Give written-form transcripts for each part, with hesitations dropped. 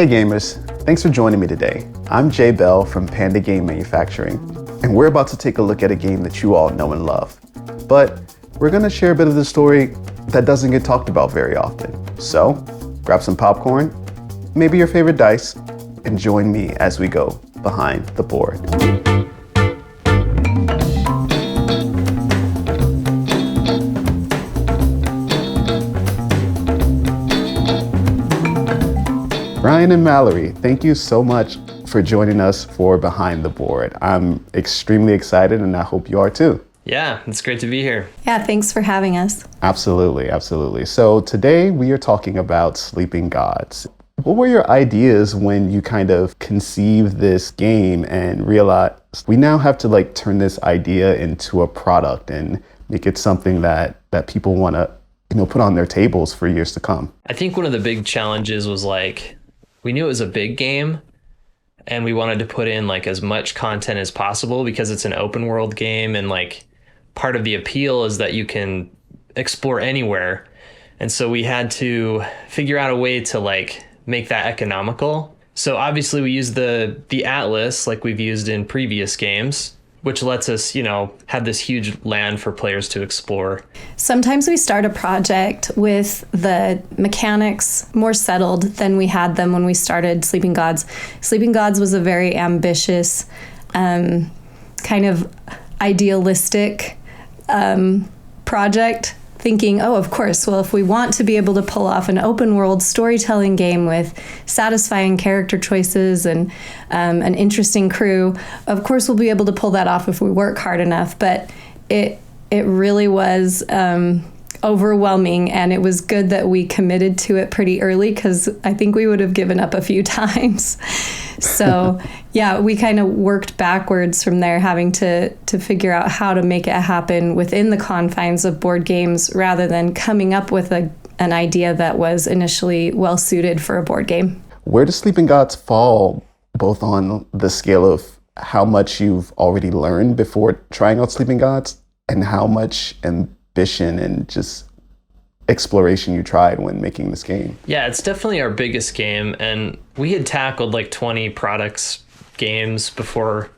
Hey gamers, thanks for joining me today. I'm Jay Bell from Panda Game Manufacturing, and we're about to take a look at a game that you all know and love. But we're gonna share a bit of the story that doesn't get talked about very often. So, grab some popcorn, maybe your favorite dice, and join me as we go behind the board. Ryan and Mallory, thank you so much for joining us for Behind the Board. I'm extremely excited and I hope you are too. Yeah, it's great to be here. Yeah, thanks for having us. Absolutely. So today we are talking about Sleeping Gods. What were your ideas when you kind of conceived this game and realized we now have to turn this idea into a product and make it something that people want to, put on their tables for years to come? I think one of the big challenges was we knew it was a big game and we wanted to put in as much content as possible because it's an open world game, and part of the appeal is that you can explore anywhere. And so we had to figure out a way to make that economical. So obviously we use the atlas like we've used in previous games, which lets us, have this huge land for players to explore. Sometimes we start a project with the mechanics more settled than we had them when we started Sleeping Gods. Sleeping Gods was a very ambitious, kind of idealistic project, thinking, of course, well, if we want to be able to pull off an open world storytelling game with satisfying character choices and an interesting crew, of course we'll be able to pull that off if we work hard enough. But it really was overwhelming, and it was good that we committed to it pretty early because I think we would have given up a few times. So yeah, we kind of worked backwards from there, having to figure out how to make it happen within the confines of board games rather than coming up with an idea that was initially well suited for a board game. Where does Sleeping Gods fall both on the scale of how much you've already learned before trying out Sleeping Gods and how much ambition and just exploration you tried when making this game? Yeah, it's definitely our biggest game, and we had tackled 20 products games before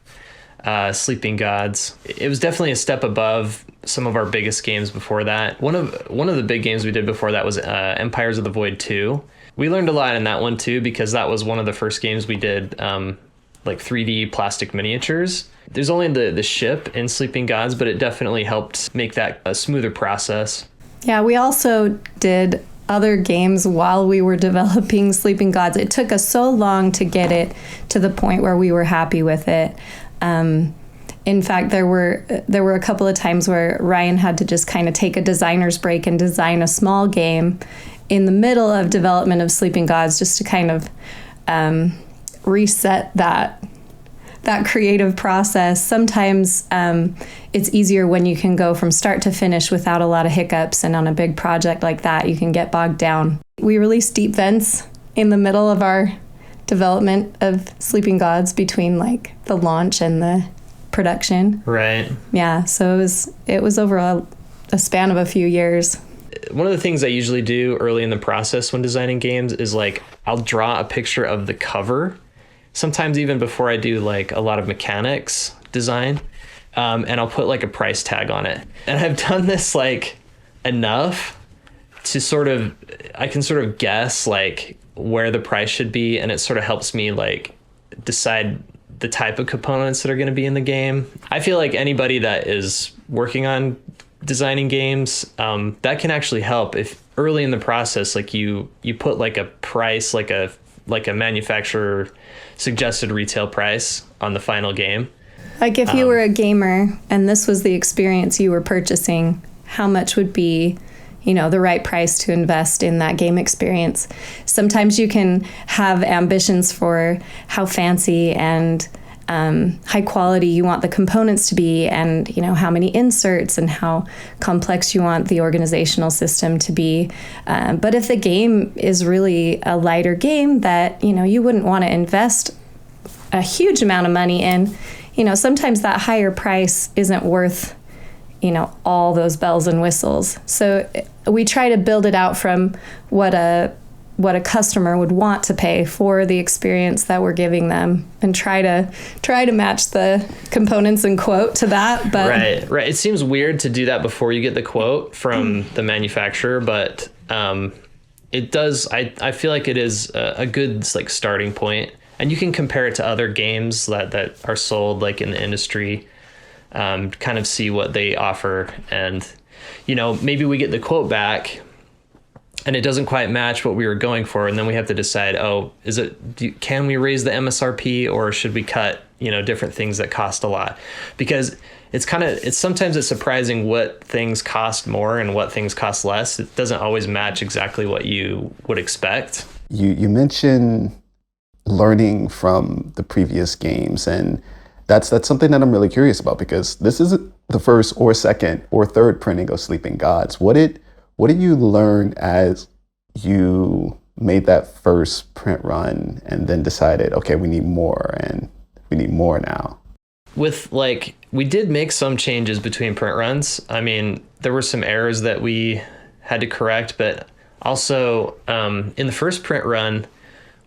Sleeping Gods. It was definitely a step above some of our biggest games before that. One of the big games we did before that was Empires of the Void 2. We learned a lot in that one too, because that was one of the first games we did 3D plastic miniatures. There's only the ship in Sleeping Gods, but it definitely helped make that a smoother process. Yeah, we also did other games while we were developing Sleeping Gods. It took us so long to get it to the point where we were happy with it. In fact, there were a couple of times where Ryan had to just kind of take a designer's break and design a small game in the middle of development of Sleeping Gods, just to kind of reset that creative process. Sometimes it's easier when you can go from start to finish without a lot of hiccups, and on a big project like that, you can get bogged down. We released Deep Vents in the middle of our development of Sleeping Gods, between the launch and the production. Right. Yeah, so it was over a span of a few years. One of the things I usually do early in the process when designing games is I'll draw a picture of the cover, sometimes even before I do a lot of mechanics design, and I'll put a price tag on it. And I've done this enough to I can sort of guess where the price should be, and it sort of helps me decide the type of components that are going to be in the game. I feel like anybody that is working on designing games, that can actually help if early in the process you put a price, like a manufacturer suggested retail price on the final game. If you were a gamer and this was the experience you were purchasing, how much would be the right price to invest in that game experience? Sometimes you can have ambitions for how fancy and high quality you want the components to be, and how many inserts and how complex you want the organizational system to be. But if the game is really a lighter game that you wouldn't want to invest a huge amount of money in, sometimes that higher price isn't worth all those bells and whistles. So we try to build it out from what a what a customer would want to pay for the experience that we're giving them, and try to match the components and quote to that. But right. It seems weird to do that before you get the quote from the manufacturer, but it does. I feel like it is a good like starting point, and you can compare it to other games that are sold like in the industry, kind of see what they offer, and maybe we get the quote back and it doesn't quite match what we were going for, and then we have to decide, can we raise the MSRP, or should we cut different things that cost a lot? Because sometimes it's surprising what things cost more and what things cost less. It doesn't always match exactly what you would expect. You mentioned learning from the previous games, and that's something that I'm really curious about, because this isn't the first or second or third printing of Sleeping Gods. What did you learn as you made that first print run and then decided, okay, we need more and we need more now? We did make some changes between print runs. I mean, there were some errors that we had to correct, but also in the first print run,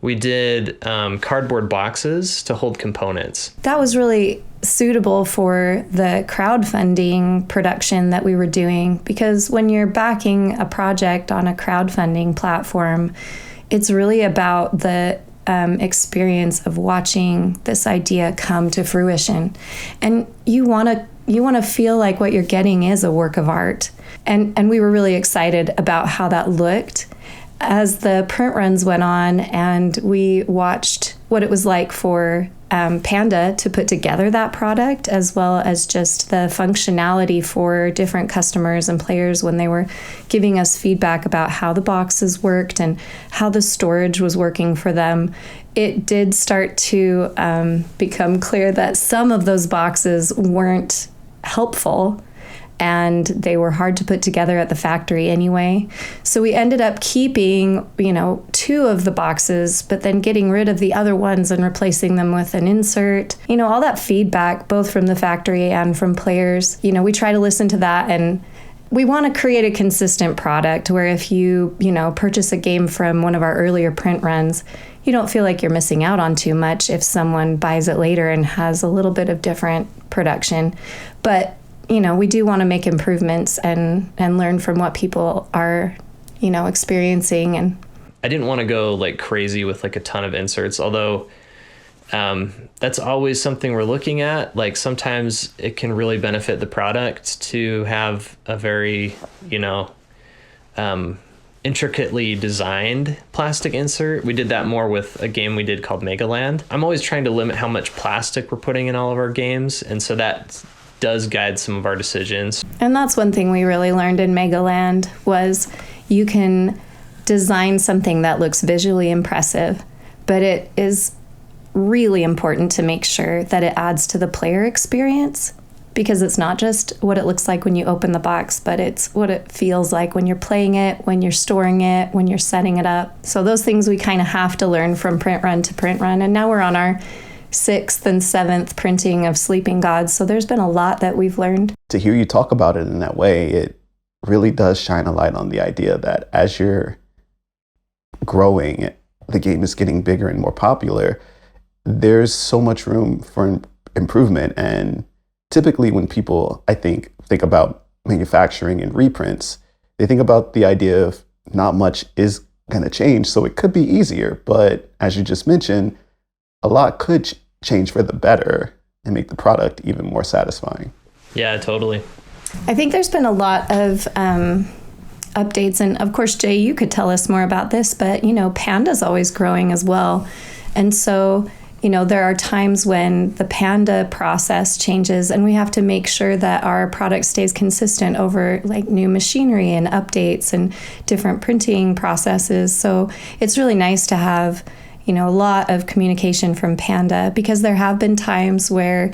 we did cardboard boxes to hold components. That was really suitable for the crowdfunding production that we were doing, because when you're backing a project on a crowdfunding platform, it's really about the experience of watching this idea come to fruition, and you want to feel like what you're getting is a work of art, and we were really excited about how that looked as the print runs went on, and we watched what it was like for Panda to put together that product, as well as just the functionality for different customers and players when they were giving us feedback about how the boxes worked and how the storage was working for them. It did start to become clear that some of those boxes weren't helpful, and they were hard to put together at the factory anyway. So we ended up keeping, 2 of the boxes, but then getting rid of the other ones and replacing them with an insert. All that feedback, both from the factory and from players, we try to listen to that, and we want to create a consistent product where if you, purchase a game from one of our earlier print runs, you don't feel like you're missing out on too much if someone buys it later and has a little bit of different production. But we do want to make improvements and learn from what people are, experiencing. And I didn't want to go like crazy with like a ton of inserts, although that's always something we're looking at. Like sometimes it can really benefit the product to have a very, intricately designed plastic insert. We did that more with a game we did called Megaland. I'm always trying to limit how much plastic we're putting in all of our games, and so that does guide some of our decisions. And that's one thing we really learned in Megaland was you can design something that looks visually impressive, but it is really important to make sure that it adds to the player experience, because it's not just what it looks like when you open the box, but it's what it feels like when you're playing it, when you're storing it, when you're setting it up. So those things we kind of have to learn from print run to print run. And now we're on our 6th and 7th printing of Sleeping Gods. So there's been a lot that we've learned. To hear you talk about it in that way, it really does shine a light on the idea that as you're growing, the game is getting bigger and more popular. There's so much room for improvement. And typically when people, I think about manufacturing and reprints, they think about the idea of not much is going to change. So it could be easier. But as you just mentioned, a lot could change for the better and make the product even more satisfying. Yeah, totally. I think there's been a lot of updates. And of course, Jay, you could tell us more about this, but, Panda's always growing as well. And so, there are times when the Panda process changes, and we have to make sure that our product stays consistent over like new machinery and updates and different printing processes. So it's really nice to have a lot of communication from Panda, because there have been times where,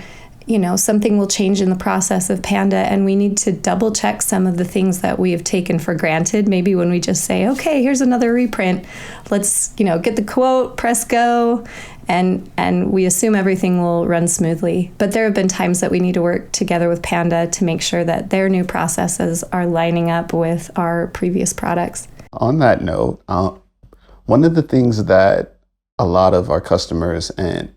something will change in the process of Panda, and we need to double check some of the things that we have taken for granted. Maybe when we just say, okay, here's another reprint, let's, get the quote, press go, and we assume everything will run smoothly. But there have been times that we need to work together with Panda to make sure that their new processes are lining up with our previous products. On that note, One of the things that a lot of our customers and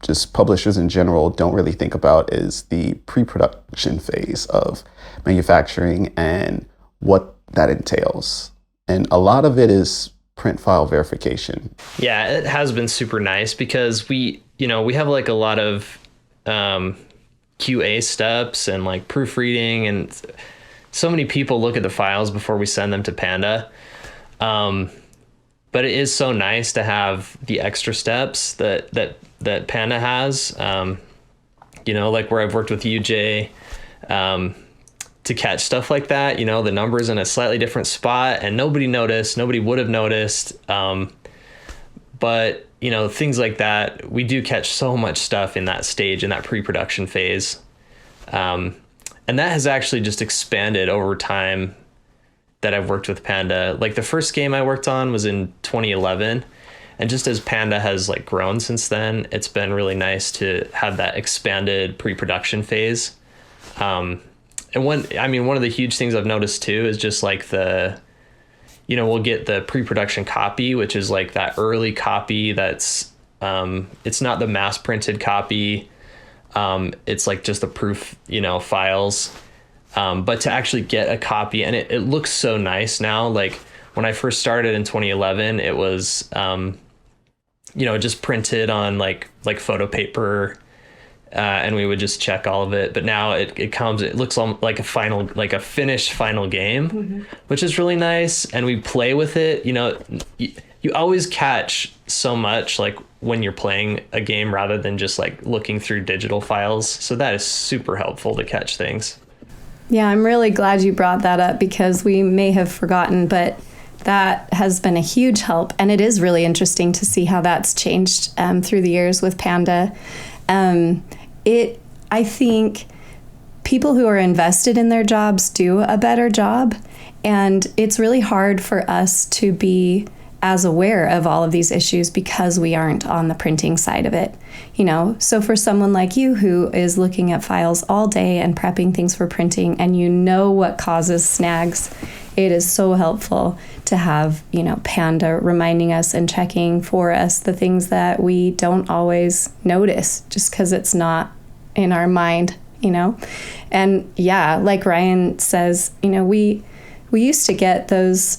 just publishers in general don't really think about is the pre-production phase of manufacturing and what that entails. And a lot of it is print file verification. Yeah, it has been super nice because we have like a lot of QA steps and like proofreading, and so many people look at the files before we send them to Panda. But it is so nice to have the extra steps that Panda has, like where I've worked with UJ, to catch stuff like that, the numbers in a slightly different spot and nobody would have noticed. But things like that, we do catch so much stuff in that stage, in that pre-production phase. And that has actually just expanded over time that I've worked with Panda. Like the first game I worked on was in 2011. And just as Panda has like grown since then, it's been really nice to have that expanded pre-production phase. And one of the huge things I've noticed too is just like we'll get the pre-production copy, which is like that early copy that's, it's not the mass printed copy. It's like just the proof, files. But to actually get a copy, and it looks so nice now. Like when I first started in 2011, it was, just printed on like photo paper, and we would just check all of it. But now it looks like a finished final game, which is really nice. And we play with it. You always catch so much like when you're playing a game rather than just like looking through digital files. So that is super helpful to catch things. Yeah, I'm really glad you brought that up because we may have forgotten, but that has been a huge help. And it is really interesting to see how that's changed through the years with Panda. I think people who are invested in their jobs do a better job. And it's really hard for us to be as aware of all of these issues because we aren't on the printing side of it, So for someone like you who is looking at files all day and prepping things for printing and what causes snags, it is so helpful to have, Panda reminding us and checking for us the things that we don't always notice just because it's not in our mind, And yeah, like Ryan says, we used to get those,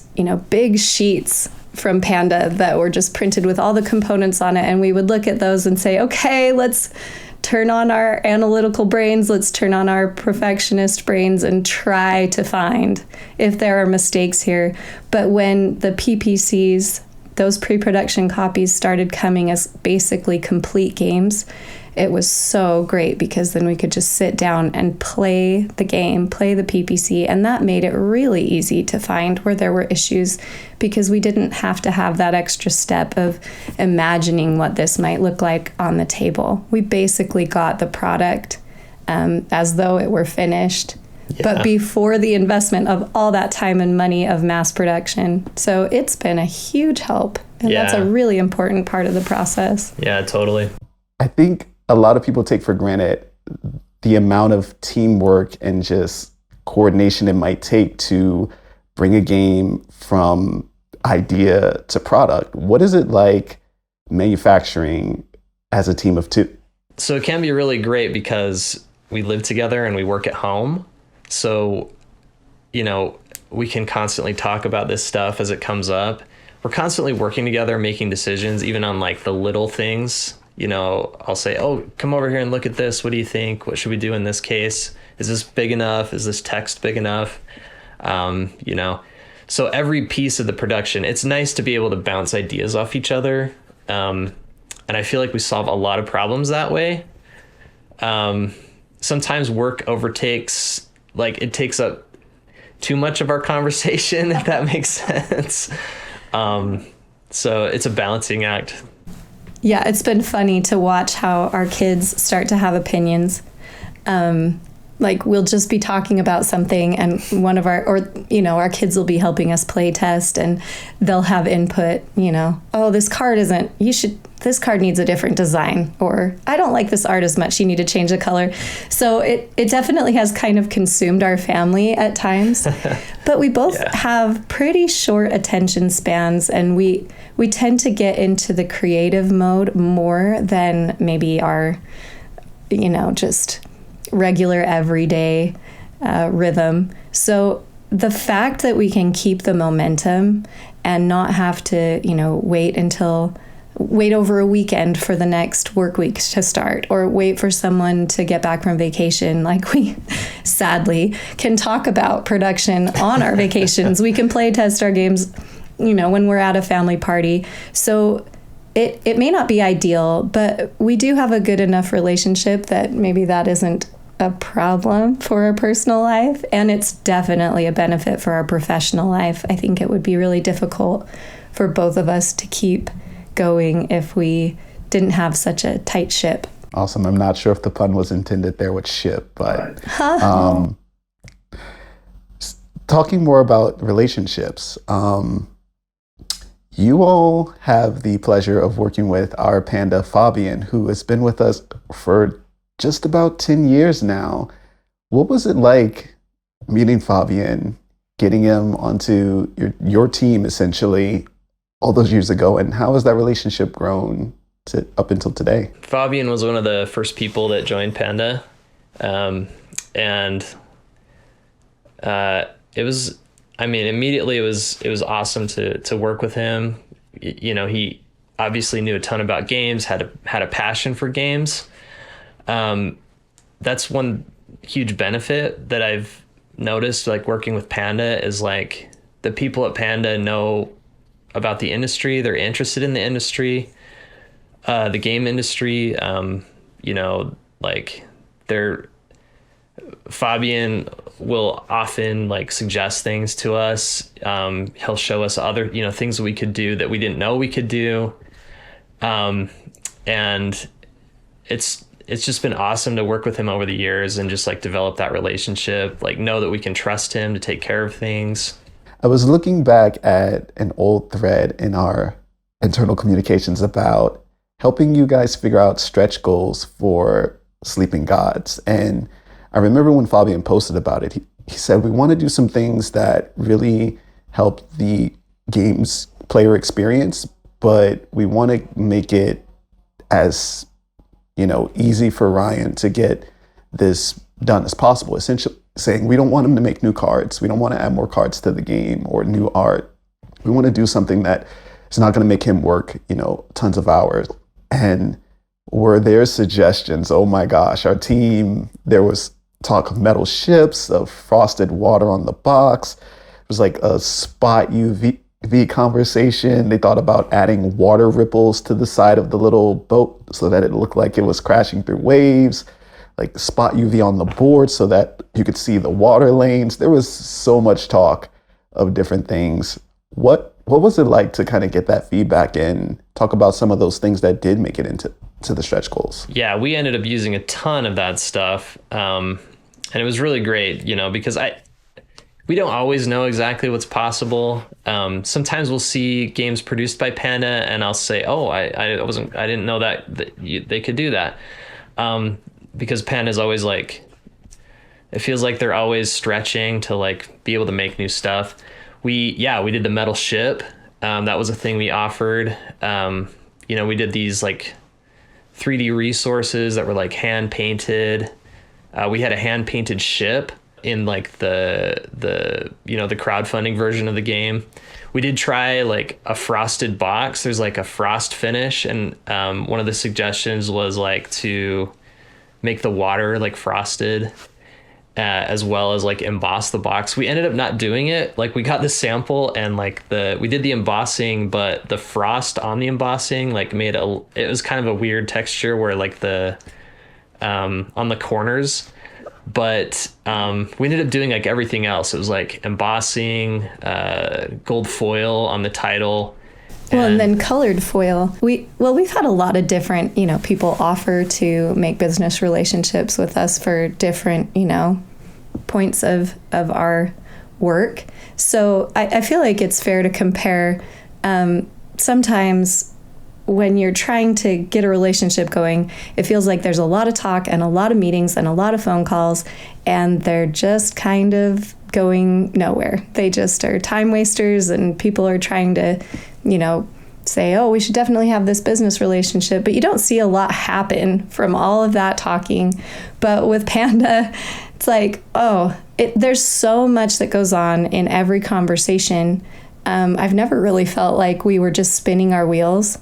big sheets from Panda that were just printed with all the components on it. And we would look at those and say, okay, let's turn on our analytical brains. Let's turn on our perfectionist brains and try to find if there are mistakes here. But when the PPCs, those pre-production copies started coming as basically complete games, it was so great because then we could just sit down and play the game, play the PPC, and that made it really easy to find where there were issues because we didn't have to have that extra step of imagining what this might look like on the table. We basically got the product as though it were finished, but before the investment of all that time and money of mass production. So it's been a huge help, and that's a really important part of the process. Yeah, totally. I think a lot of people take for granted the amount of teamwork and just coordination it might take to bring a game from idea to product. What is it like manufacturing as a team of two? So it can be really great because we live together and we work at home. So, we can constantly talk about this stuff as it comes up. We're constantly working together, making decisions, even on like the little things. I'll say, oh, come over here and look at this. What do you think? What should we do in this case? Is this big enough? Is this text big enough? So every piece of the production, it's nice to be able to bounce ideas off each other. And I feel like we solve a lot of problems that way. Sometimes work overtakes, like it takes up too much of our conversation, if that makes sense. So it's a balancing act. Yeah, it's been funny to watch how our kids start to have opinions. Like we'll just be talking about something and one of our kids will be helping us play test and they'll have input, oh, this card needs a different design, or I don't like this art as much, you need to change the color. So it definitely has kind of consumed our family at times, but we both have pretty short attention spans, and we tend to get into the creative mode more than maybe our, just regular everyday rhythm. So the fact that we can keep the momentum and not have to, wait over a weekend for the next work week to start, or wait for someone to get back from vacation. Like we sadly can talk about production on our vacations. We can play test our games, when we're at a family party. So it may not be ideal, but we do have a good enough relationship that maybe that isn't a problem for our personal life, and it's definitely a benefit for our professional life. I think it would be really difficult for both of us to keep going if we didn't have such a tight ship. Awesome. I'm not sure if the pun was intended there with ship, but talking more about relationships, you all have the pleasure of working with our panda Fabian, who has been with us for just about 10 years now. What was it like meeting Fabian, getting him onto your team essentially all those years ago, and how has that relationship grown up until today? Fabian was one of the first people that joined Panda, immediately it was awesome to work with him. He obviously knew a ton about games, had a passion for games. That's one huge benefit that I've noticed, like working with Panda, is like the people at Panda know about the industry. They're interested in the industry, the game industry. Fabian will often like suggest things to us. He'll show us other, things that we could do that we didn't know we could do. And it's just been awesome to work with him over the years and just like develop that relationship, like know that we can trust him to take care of things. I was looking back at an old thread in our internal communications about helping you guys figure out stretch goals for Sleeping Gods. And I remember when Fabian posted about it, he said, we want to do some things that really help the game's player experience, but we want to make it as easy for Ryan to get this done as possible. Essentially saying we don't want him to make new cards. We don't want to add more cards to the game or new art. We want to do something that is not going to make him work, tons of hours. And were there suggestions? Oh my gosh, our team, there was talk of metal ships, of frosted water on the box. It was like a spot UV conversation. They thought about adding water ripples to the side of the little boat so that it looked like it was crashing through waves, like spot UV on the board so that you could see the water lanes. There was so much talk of different things. What was it like to kind of get that feedback and talk about some of those things that did make it into the stretch goals? Yeah, we ended up using a ton of that stuff. And it was really great, because we don't always know exactly what's possible. Sometimes we'll see games produced by Panda and I'll say, oh, I didn't know that they could do that. Because Panda's always like, it feels like they're always stretching to like be able to make new stuff. We did the metal ship. That was a thing we offered. We did these like 3D resources that were like hand painted. We had a hand painted ship in like the crowdfunding version of the game. We did try like a frosted box. There's like a frost finish, and one of the suggestions was like to make the water like frosted, as well as like emboss the box. We ended up not doing it. Like we got the sample and like we did the embossing, but the frost on the embossing like it was kind of a weird texture where like on the corners. But we ended up doing like everything else. It was like embossing, gold foil on the title, Well, and then colored foil. We've had a lot of different, people offer to make business relationships with us for different, points of our work. So I feel like it's fair to compare. Sometimes when you're trying to get a relationship going, it feels like there's a lot of talk and a lot of meetings and a lot of phone calls, and they're just kind of going nowhere. They just are time wasters, and people are trying to, say, oh, we should definitely have this business relationship, but you don't see a lot happen from all of that talking. But with Panda, it's like, there's so much that goes on in every conversation. I've never really felt like we were just spinning our wheels.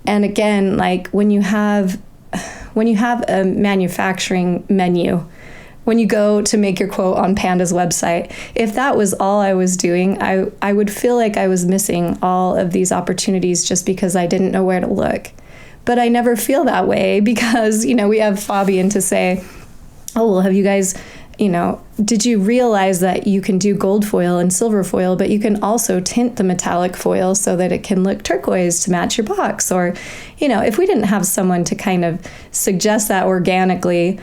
And again, like when you have a manufacturing menu, when you go to make your quote on Panda's website, if that was all I was doing, I would feel like I was missing all of these opportunities just because I didn't know where to look. But I never feel that way because, we have Fabian to say, oh, well, have you guys, did you realize that you can do gold foil and silver foil, but you can also tint the metallic foil so that it can look turquoise to match your box? Or, if we didn't have someone to kind of suggest that organically,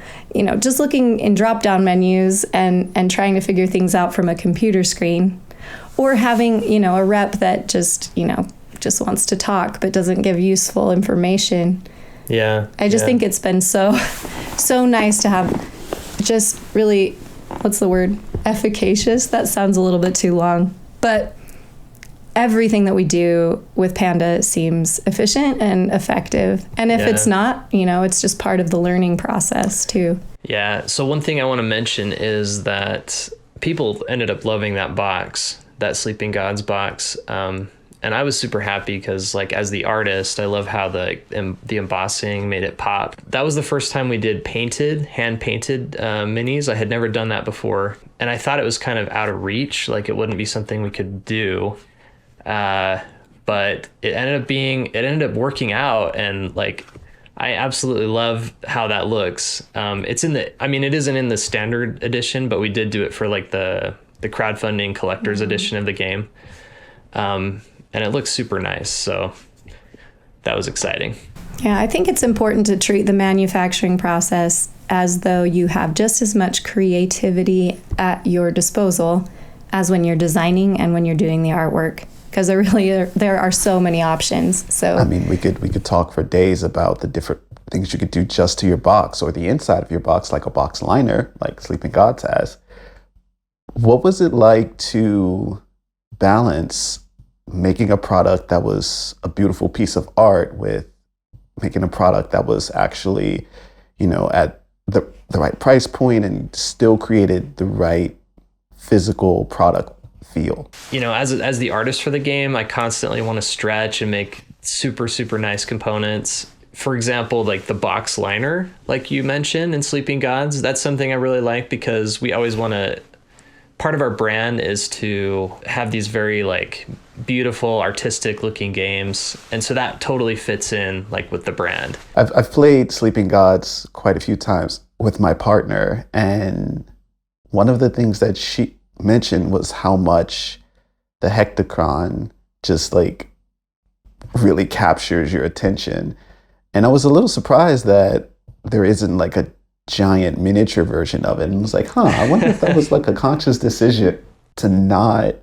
just looking in drop-down menus and trying to figure things out from a computer screen, or having, a rep that just wants to talk but doesn't give useful information. Yeah. I just think it's been so nice to have just really, what's the word? Efficacious. That sounds a little bit too long. But everything that we do with Panda seems efficient and effective. And if it's not, it's just part of the learning process too. Yeah. So one thing I want to mention is that people ended up loving that box, that Sleeping Gods box. And I was super happy because, like, as the artist, I love how the embossing made it pop. That was the first time we did hand-painted minis. I had never done that before. And I thought it was kind of out of reach, like it wouldn't be something we could do. But it ended up working out. And, like, I absolutely love how that looks. It isn't in the standard edition, but we did do it for, like, the crowdfunding collector's edition of the game. And it looks super nice. So that was exciting. Yeah, I think it's important to treat the manufacturing process as though you have just as much creativity at your disposal as when you're designing and when you're doing the artwork, because there are so many options. So we could talk for days about the different things you could do just to your box or the inside of your box, like a box liner, like Sleeping Gods has. What was it like to balance making a product that was a beautiful piece of art with making a product that was actually, at the right price point and still created the right physical product feel? As the artist for the game, I constantly want to stretch and make super, super nice components. For example, like the box liner, like you mentioned in Sleeping Gods, that's something I really like because we always want to, part of our brand is to have these very, like, beautiful, artistic looking games. And so that totally fits in, like, with the brand. I've played Sleeping Gods quite a few times with my partner, and one of the things that she mentioned was how much the hectachron just, like, really captures your attention. And I was a little surprised that there isn't, like, a giant miniature version of it, and was like, I wonder if that was, like, a conscious decision to not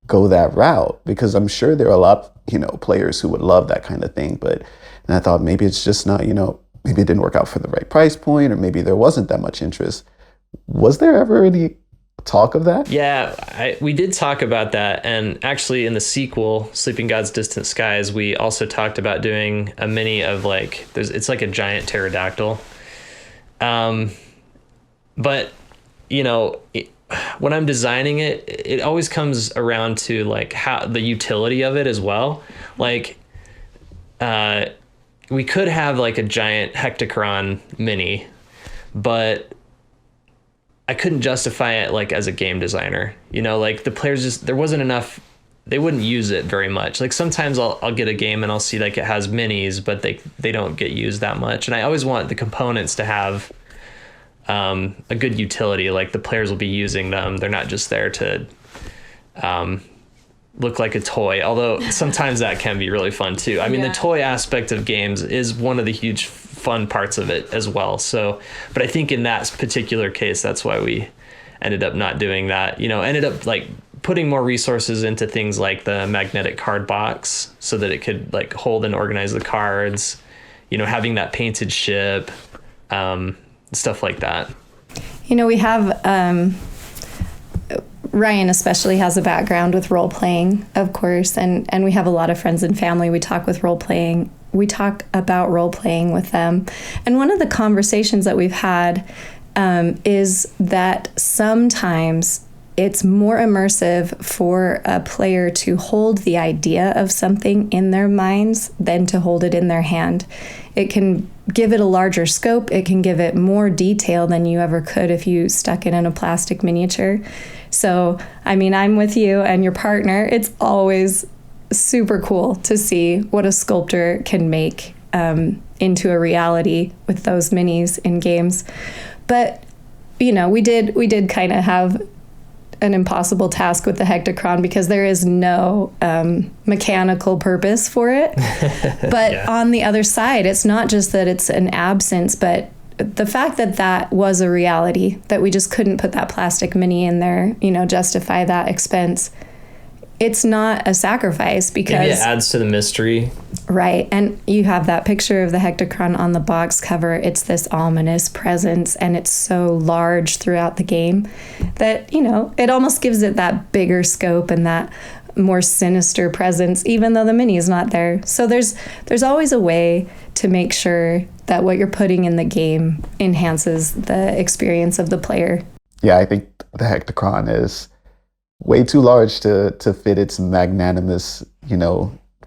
go that route, because I'm sure there are a lot, players who would love that kind of thing. And I thought maybe it's just not, maybe it didn't work out for the right price point, or maybe there wasn't that much interest. Was there ever any talk of that? Yeah, we did talk about that. And actually in the sequel, Sleeping Gods Distant Skies, we also talked about doing a mini of, like, it's like a giant pterodactyl. But when I'm designing it, it always comes around to, like, how the utility of it as well. Like, we could have, like, a giant hectachron mini, but I couldn't justify it, like, as a game designer, like the players there wasn't enough, they wouldn't use it very much. Like, sometimes I'll get a game and I'll see, like, it has minis, but they don't get used that much. And I always want the components to have a good utility, like the players will be using them. They're not just there to, look like a toy, although sometimes that can be really fun too. I mean, the toy aspect of games is one of the huge fun parts of it as well. So, but I think in that particular case, that's why we ended up not doing that. Ended up like putting more resources into things like the magnetic card box so that it could like hold and organize the cards, having that painted ship, stuff like that. We have, Ryan especially has a background with role playing, of course, and we have a lot of friends and family. We talk about role playing with them. And one of the conversations that we've had is that sometimes it's more immersive for a player to hold the idea of something in their minds than to hold it in their hand. It can give it a larger scope. It can give it more detail than you ever could if you stuck it in a plastic miniature. So, I mean, I'm with you and your partner. It's always super cool to see what a sculptor can make into a reality with those minis in games. But, we did kind of have an impossible task with the Hectocron because there is no mechanical purpose for it. But on the other side, it's not just that it's an absence, but the fact that was a reality, that we just couldn't put that plastic mini in there, justify that expense. It's not a sacrifice because maybe it adds to the mystery. Right. And you have that picture of the Hectocron on the box cover. It's this ominous presence, and it's so large throughout the game that, it almost gives it that bigger scope and that more sinister presence, even though the mini is not there. So there's always a way to make sure that what you're putting in the game enhances the experience of the player. Yeah, I think the Hectocron is way too large to fit its magnanimous,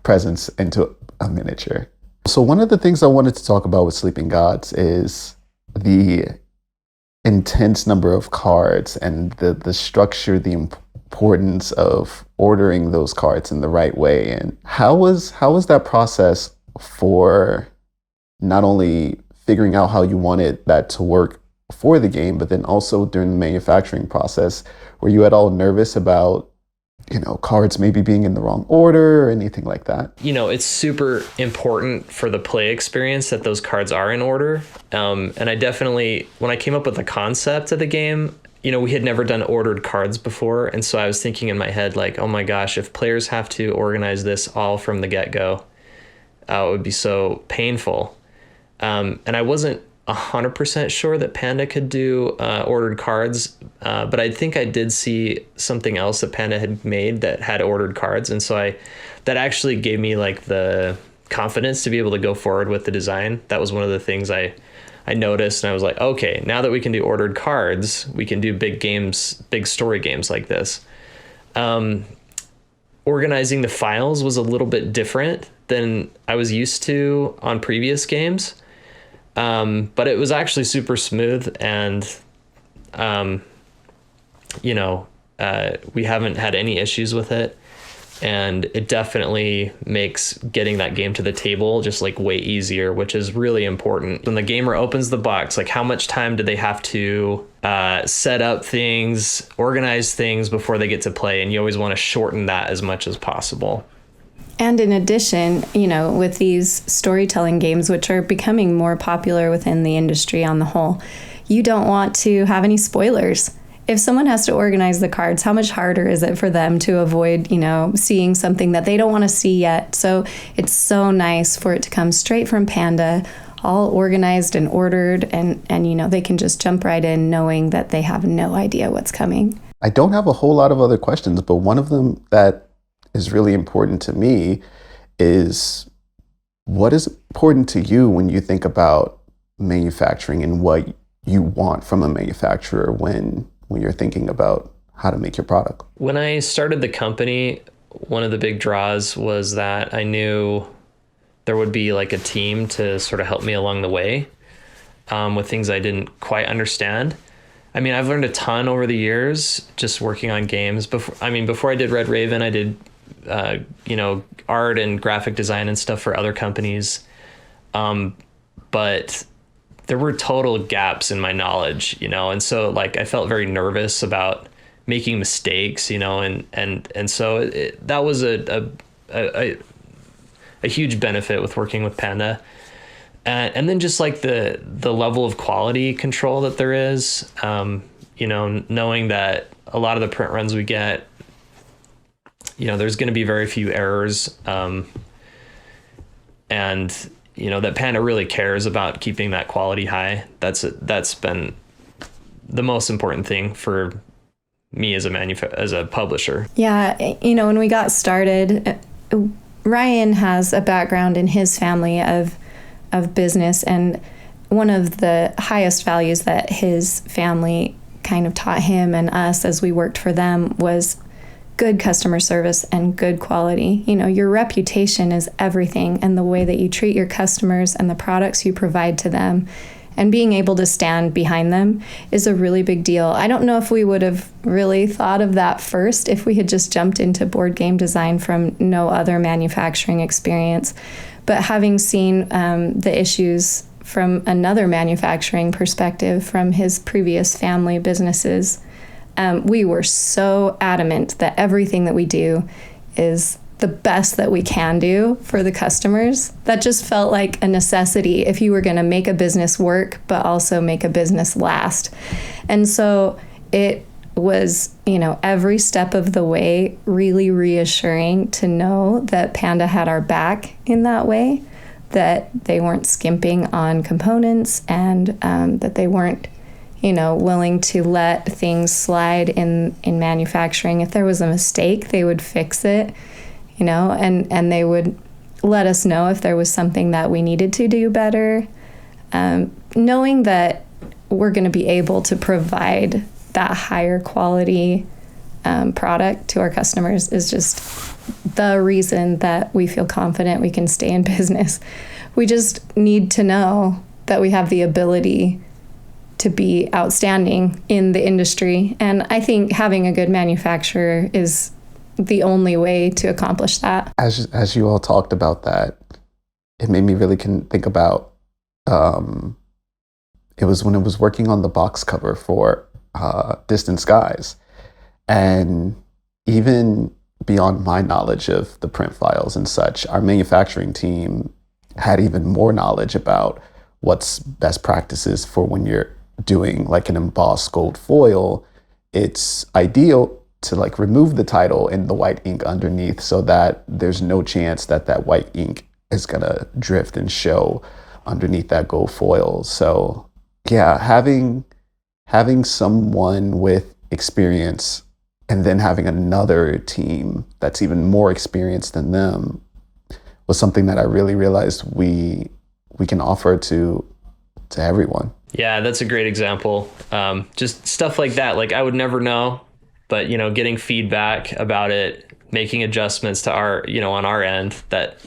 presence into a miniature. So one of the things I wanted to talk about with Sleeping Gods is the intense number of cards and the structure, the importance of ordering those cards in the right way. And how was that process for not only figuring out how you wanted that to work for the game, but then also during the manufacturing process? Were you at all nervous about, cards maybe being in the wrong order or anything like that? It's super important for the play experience that those cards are in order. And I definitely, when I came up with the concept of the game, we had never done ordered cards before. And so I was thinking in my head, like, oh my gosh, if players have to organize this all from the get-go, it would be so painful. And I wasn't 100% sure that Panda could do ordered cards, but I think I did see something else that Panda had made that had ordered cards, and so that actually gave me like the confidence to be able to go forward with the design. That was one of the things I noticed, and I was like, okay, now that we can do ordered cards, we can do big games, big story games like this. Organizing the files was a little bit different than I was used to on previous games. But it was actually super smooth, and, we haven't had any issues with it, and it definitely makes getting that game to the table just like way easier, which is really important. When the gamer opens the box, like how much time do they have to, set up things, organize things before they get to play? And you always want to shorten that as much as possible. And in addition, with these storytelling games, which are becoming more popular within the industry on the whole, you don't want to have any spoilers. If someone has to organize the cards, how much harder is it for them to avoid, seeing something that they don't want to see yet? So it's so nice for it to come straight from Panda, all organized and ordered, and they can just jump right in knowing that they have no idea what's coming. I don't have a whole lot of other questions, but one of them that is really important to me is, what is important to you when you think about manufacturing and what you want from a manufacturer when you're thinking about how to make your product? When I started the company, one of the big draws was that I knew there would be like a team to sort of help me along the way with things I didn't quite understand. I mean, I've learned a ton over the years just working on games. Before I did Red Raven, I did art and graphic design and stuff for other companies. But there were total gaps in my knowledge, and so like I felt very nervous about making mistakes, and so that was a huge benefit with working with Panda. And then just like the level of quality control that there is, knowing that a lot of the print runs we get, there's going to be very few errors. And, that Panda really cares about keeping that quality high. That's been the most important thing for me as a publisher. Yeah. When we got started, Ryan has a background in his family of business, and one of the highest values that his family kind of taught him and us as we worked for them was good customer service and good quality. Your reputation is everything, and the way that you treat your customers and the products you provide to them and being able to stand behind them is a really big deal. I don't know if we would have really thought of that first if we had just jumped into board game design from no other manufacturing experience. But having seen the issues from another manufacturing perspective from his previous family businesses, we were so adamant that everything that we do is the best that we can do for the customers. That just felt like a necessity if you were going to make a business work, but also make a business last. And so it was, every step of the way really reassuring to know that Panda had our back in that way, that they weren't skimping on components, and that they weren't, willing to let things slide in manufacturing. If there was a mistake, they would fix it, and they would let us know if there was something that we needed to do better. Knowing that we're going to be able to provide that higher quality product to our customers is just the reason that we feel confident we can stay in business. We just need to know that we have the ability to be outstanding in the industry. And I think having a good manufacturer is the only way to accomplish that. As you all talked about that, it made me really think about, it was when I was working on the box cover for Distant Skies. And even beyond my knowledge of the print files and such, our manufacturing team had even more knowledge about what's best practices for when you're doing like an embossed gold foil. It's ideal to like remove the title in the white ink underneath so that there's no chance that that white ink is gonna drift and show underneath that gold foil. So yeah, having someone with experience and then having another team that's even more experienced than them was something that I really realized we can offer to everyone. Yeah, that's a great example. Just stuff like that. Like I would never know, but getting feedback about it, making adjustments to our, on our end that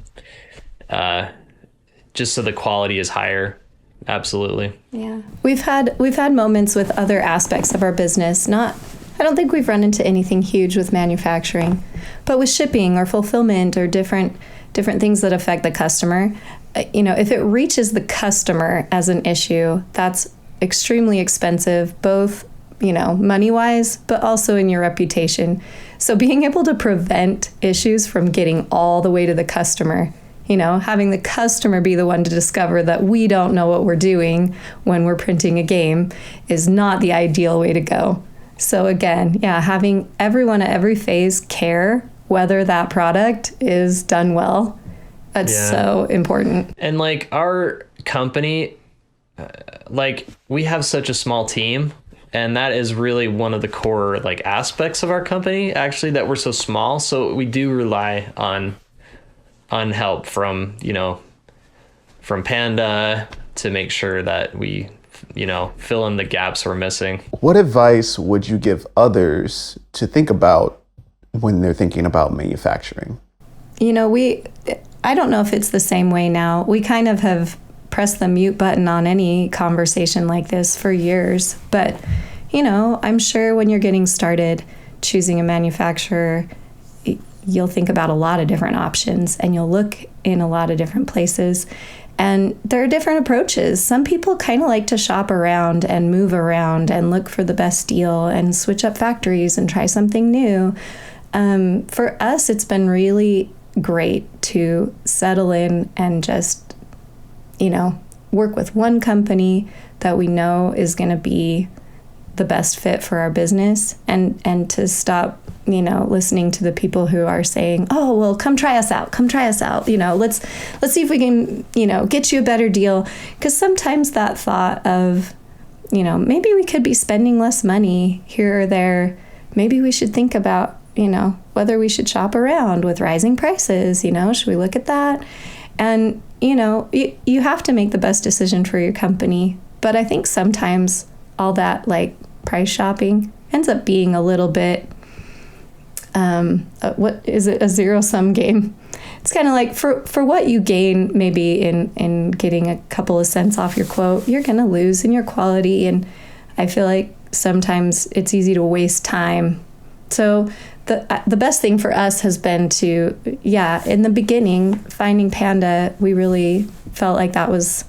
just so the quality is higher. Absolutely. Yeah. We've had moments with other aspects of our business. I don't think we've run into anything huge with manufacturing, but with shipping or fulfillment or different things that affect the customer, if it reaches the customer as an issue, that's extremely expensive, both, money-wise, but also in your reputation. So being able to prevent issues from getting all the way to the customer, having the customer be the one to discover that we don't know what we're doing when we're printing a game is not the ideal way to go. So again, having everyone at every phase care whether that product is done well. That's so important. And like our company, we have such a small team, and that is really one of the core aspects of our company, actually, that we're so small. So we do rely on help from Panda to make sure that we fill in the gaps we're missing. What advice would you give others to think about when they're thinking about manufacturing? I don't know if it's the same way now. We kind of have pressed the mute button on any conversation like this for years. But, I'm sure when you're getting started choosing a manufacturer, you'll think about a lot of different options and you'll look in a lot of different places. And there are different approaches. Some people kind of like to shop around and move around and look for the best deal and switch up factories and try something new. For us, it's been really great to settle in and just, work with one company that we know is going to be the best fit for our business, and to stop, listening to the people who are saying, oh, well, come try us out. Let's see if we can, get you a better deal. Because sometimes that thought of, maybe we could be spending less money here or there. Maybe we should think about, whether we should shop around with rising prices, should we look at that? And, you have to make the best decision for your company. But I think sometimes all that price shopping ends up being a little bit, what is it, a zero-sum game? It's kind of like for what you gain maybe in getting a couple of cents off your quote, you're going to lose in your quality. And I feel like sometimes it's easy to waste time. So the best thing for us has been to, in the beginning, finding Panda, we really felt like that was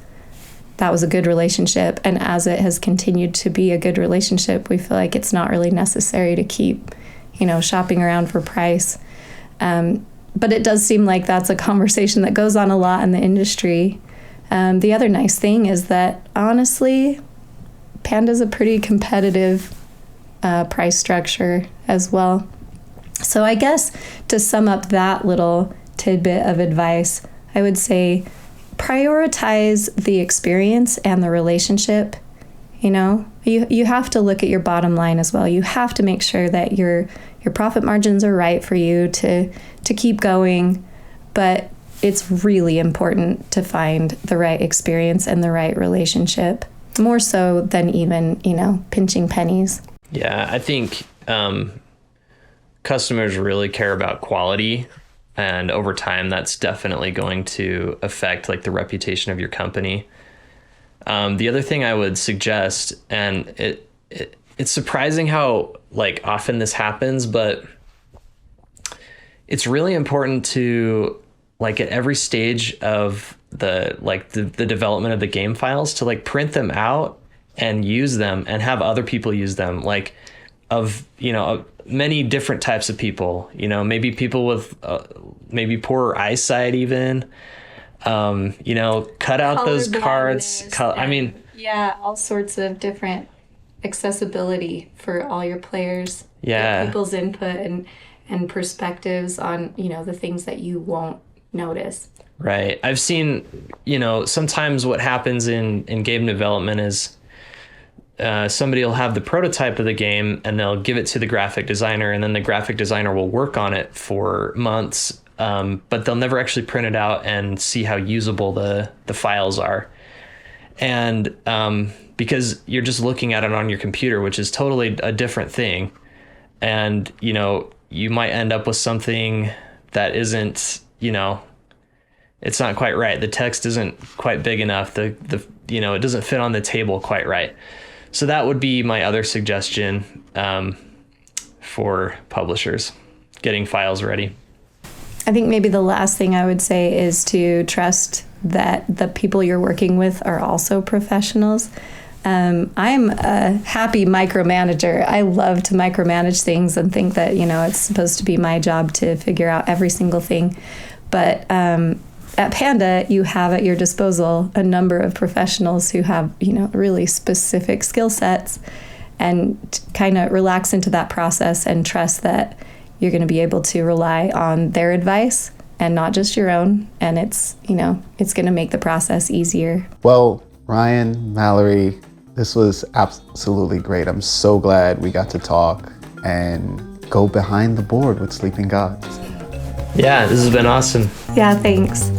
a good relationship. And as it has continued to be a good relationship, we feel like it's not really necessary to keep, shopping around for price. But it does seem like that's a conversation that goes on a lot in the industry. The other nice thing is that, honestly, Panda's a pretty competitive price structure as well. So I guess to sum up that little tidbit of advice, I would say prioritize the experience and the relationship. You have to look at your bottom line as well. You have to make sure that your profit margins are right for you to keep going. But it's really important to find the right experience and the right relationship, more so than even, pinching pennies. Yeah, I think customers really care about quality, and over time that's definitely going to affect the reputation of your company. The other thing I would suggest, and it's surprising how often this happens, but it's really important to at every stage of the development of the game files to print them out and use them and have other people use them, of many different types of people, maybe people with maybe poorer eyesight even, cut out those cards. All sorts of different accessibility for all your players. Yeah. People's input and perspectives on, the things that you won't notice. Right. I've seen, sometimes what happens in game development is somebody will have the prototype of the game and they'll give it to the graphic designer, and then the graphic designer will work on it for months, but they'll never actually print it out and see how usable the files are. And because you're just looking at it on your computer, which is totally a different thing. And, you might end up with something that isn't, it's not quite right. The text isn't quite big enough. It doesn't fit on the table quite right. So that would be my other suggestion for publishers, getting files ready. I think maybe the last thing I would say is to trust that the people you're working with are also professionals. I'm a happy micromanager. I love to micromanage things and think that, it's supposed to be my job to figure out every single thing. But at Panda, you have at your disposal a number of professionals who have, really specific skill sets, and kind of relax into that process and trust that you're going to be able to rely on their advice and not just your own. And it's going to make the process easier. Well, Ryan, Mallory, this was absolutely great. I'm so glad we got to talk and go behind the board with Sleeping Gods. Yeah, this has been awesome. Yeah, thanks.